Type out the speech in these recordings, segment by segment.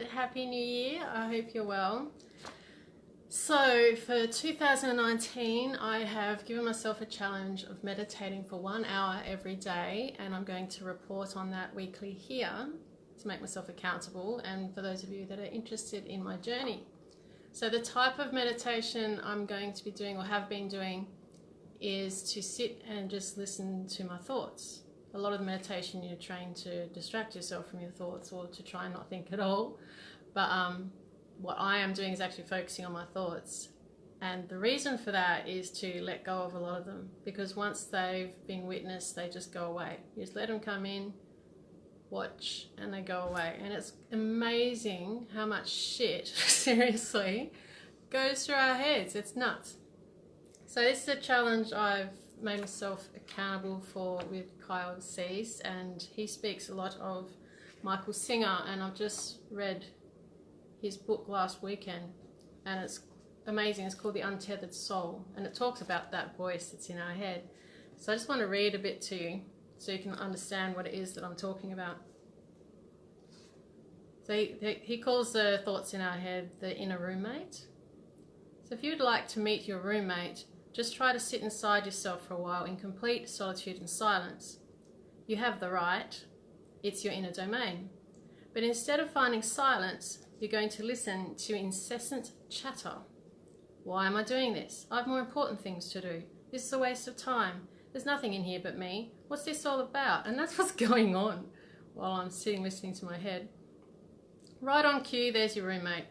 and Happy New Year. I hope you're well. So for 2019, I have given myself a challenge of meditating for 1 hour every day, and I'm going to report on that weekly here to make myself accountable, and for those of you that are interested in my journey. So the type of meditation I'm going to be doing or have been doing is to sit and just listen to my thoughts. A lot of the meditation, you're trained to distract yourself from your thoughts or to try and not think at all. But what I am doing is actually focusing on my thoughts. And the reason for that is to let go of a lot of them, because once they've been witnessed, they just go away. You just let them come in, watch, and they go away. And it's amazing how much shit, seriously, goes through our heads. It's nuts. So this is a challenge I've made myself accountable for with Kyle Cease, and he speaks a lot of Michael Singer, and I've just read his book last weekend, and it's amazing. It's called The Untethered Soul, and it talks about that voice that's in our head. So I just want to read a bit to you so you can understand what it is that I'm talking about. So he calls the thoughts in our head the inner roommate. So if you'd like to meet your roommate, just try to sit inside yourself for a while in complete solitude and silence. You have the right. It's your inner domain. But instead of finding silence, you're going to listen to incessant chatter. Why am I doing this? I have more important things to do. This is a waste of time. There's nothing in here but me. What's this all about? And that's what's going on while I'm sitting listening to my head. Right on cue, there's your roommate.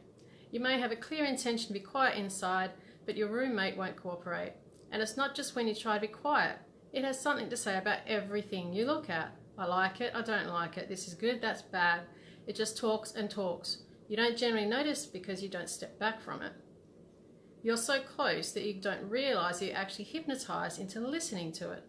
You may have a clear intention to be quiet inside, but your roommate won't cooperate. And it's not just when you try to be quiet. It has something to say about everything you look at. I like it, I don't like it, this is good, that's bad. It just talks and talks. You don't generally notice because you don't step back from it. You're so close that you don't realise you're actually hypnotised into listening to it.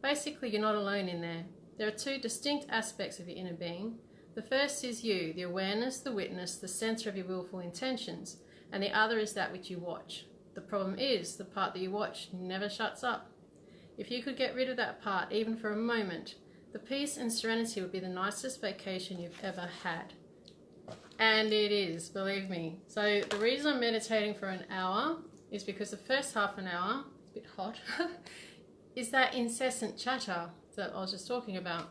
Basically, you're not alone in there. There are two distinct aspects of your inner being. The first is you, the awareness, the witness, the centre of your willful intentions, and the other is that which you watch. The problem is, the part that you watch never shuts up. If you could get rid of that part, even for a moment, the peace and serenity would be the nicest vacation you've ever had. And it is, believe me. So the reason I'm meditating for an hour is because the first half an hour, it's a bit hot, is that incessant chatter that I was just talking about.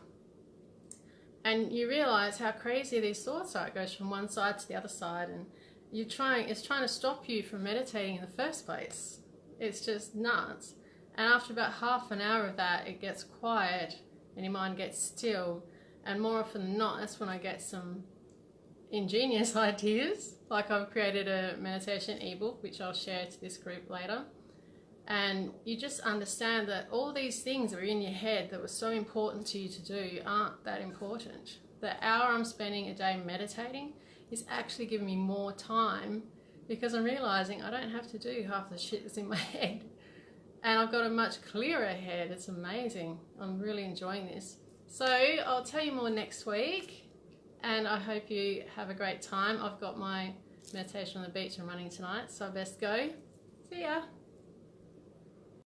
And you realise how crazy these thoughts are. It goes from one side to the other side, and it's trying to stop you from meditating in the first place. It's just nuts. And after about half an hour of that, it gets quiet and your mind gets still. And more often than not, that's when I get some ingenious ideas. Like I've created a meditation ebook, which I'll share to this group later. And you just understand that all these things that are in your head that were so important to you to do aren't that important. The hour I'm spending a day meditating is actually giving me more time, because I'm realizing I don't have to do half the shit that's in my head. And I've got a much clearer head. It's amazing. I'm really enjoying this. So I'll tell you more next week, and I hope you have a great time. I've got my meditation on the beach and running tonight, so I best go. See ya.